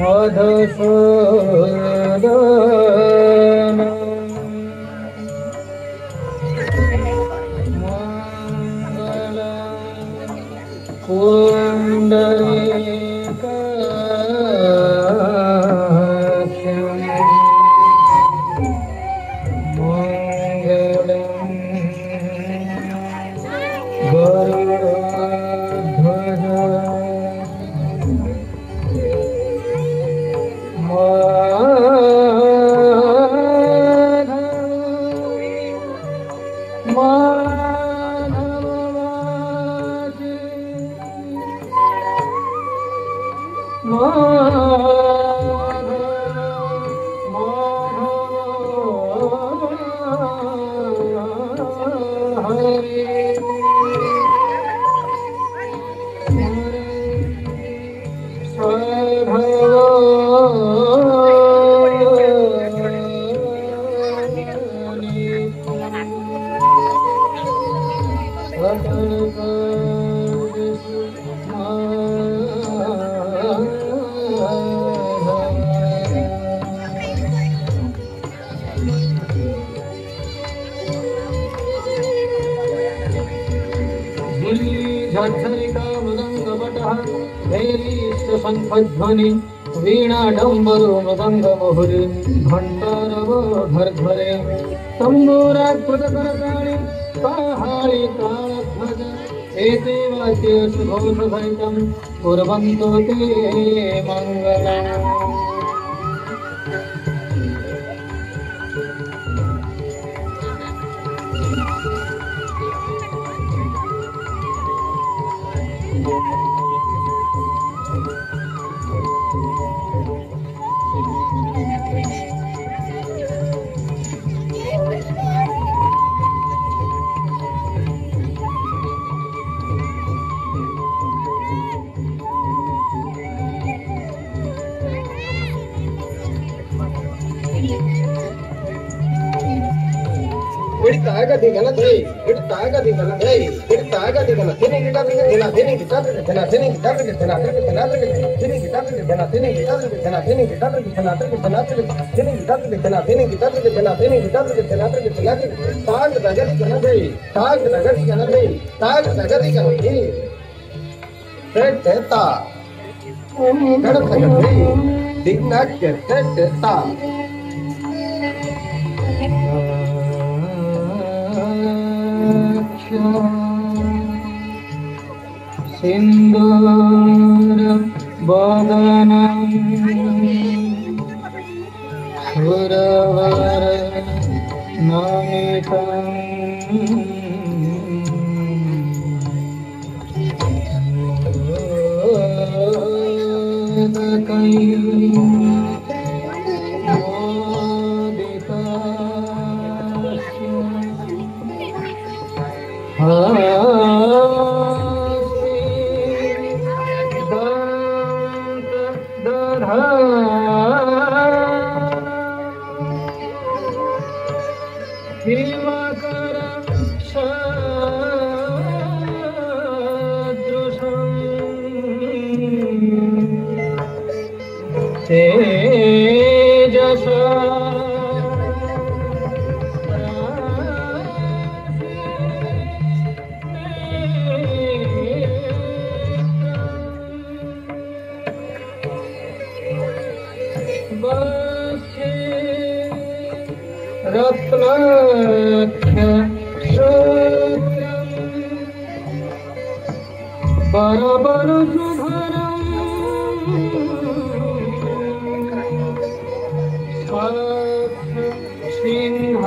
मधुसूदन पुण्डरीकाक्षं मङ्गलं गरुडध्वज शंखध्वनि वीणाडम्बरो मृदंगमुहुरी घंटारवोधर्धरे तंबूराकृतकरकाणि काहाळि तालध्वज एते वाद्य सुघोषसहितं कुर्वन्तु ते मङ्गलम्। सिंदूर बदनं सुरवर नमितं बरबर सुभरं सिंहासनस्थं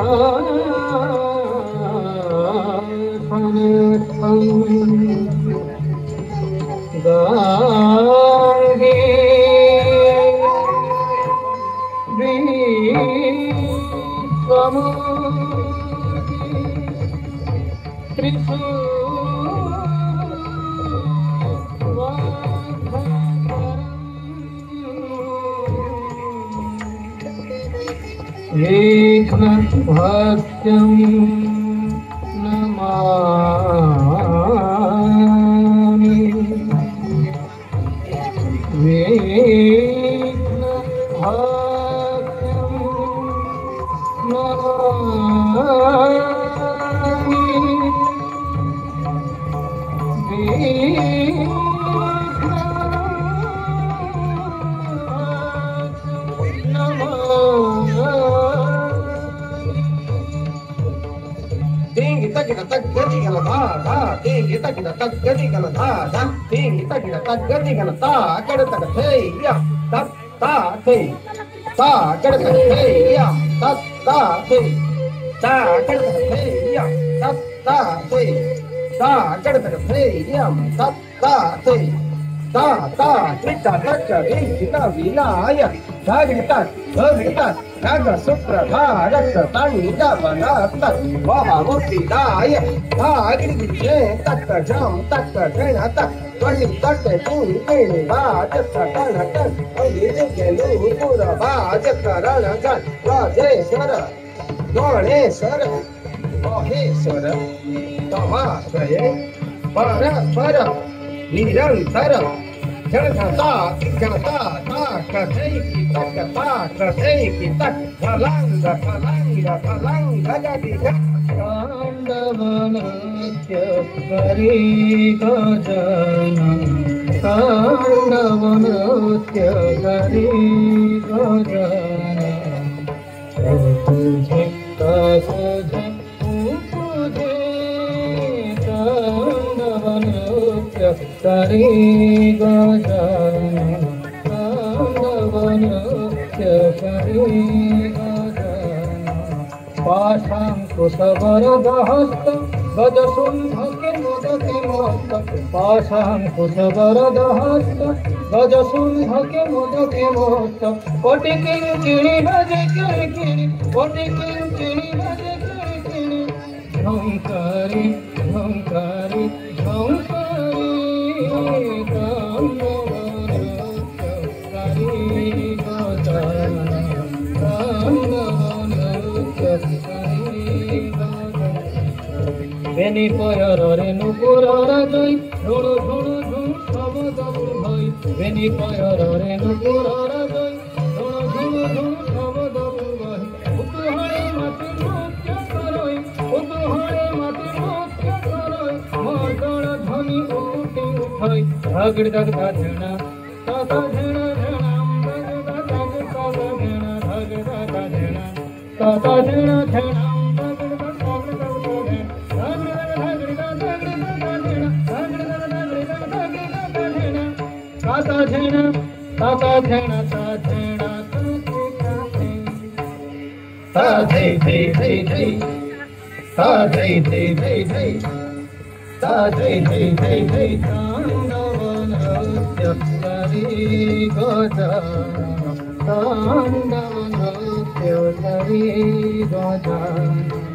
गांगे भक्त्यं Namami. kita kita tak gadi kalau ta kita kita tak gadi kalau ta kita kita tak gadi kalau ta kada tak hei ya ta hei ta kada tak hei ya ta hei ta kada tak hei ya ta hei ta kada tak hei ya ta hei ta kita tak gadi kita wilaya kita Naga Supra Bharata Tanga Vanata Mahamurti Daya Agri Vijay Tatta Jam Tatta Jainata Vani Tatta Tuni Kini Vajata Kanatan Agiri Gelu Pura Vajata Ranagan Rajeshwara Ganeshwara Maheshwara Tamaswaye Para Nirantara Janata, kathei kita, palanga jadi Kandavanatya Kari Gajana Kandavanatya Kari Gajana Tujhe kasajhe upujhe Kandavanatya Kari Gajana Kandavanatya Kari Gajana पाशांकुशवरदहस्त गजशुंभके मोदके मोक्त पाशांकुशवरदहस्त गजशुंभके मोदके मोक्त कोटि किंचिणी भजे किणकिणी कोटि किंचिणी भजे किणकिणी झंकारी झंकारी झंकारी বেনি পয়রে নুপুরর জয় ঝুড়ু ঝুড়ু ঝুড়ু শব্দ ভয় বেনি পয়রে নুপুরর জয় ঝুড়ু ঝুড়ু ঝুড়ু শব্দ ভয় কুতুহলে মাটি নৃত্য করই কুতুহলে মাটি নৃত্য করই মর্দন ধ্বনি উঠি উঠই ঝগড় দগদা ঝেনা তাতা ঝেনা ঝেনা দগদা দগদা ঝেনা ঝগড়া ঝেনা তাতা ঝেনা ঝেনা Tata Dhena, Tata Dhena, Ta Dhei Dhei Dhei Dhei, Ta Dhei Dhei Dhei Dhei, Ta Dhei Dhei Dhei Dhei, Tandavanatya Kari Gajana, Tandavanatya Kari Gajana.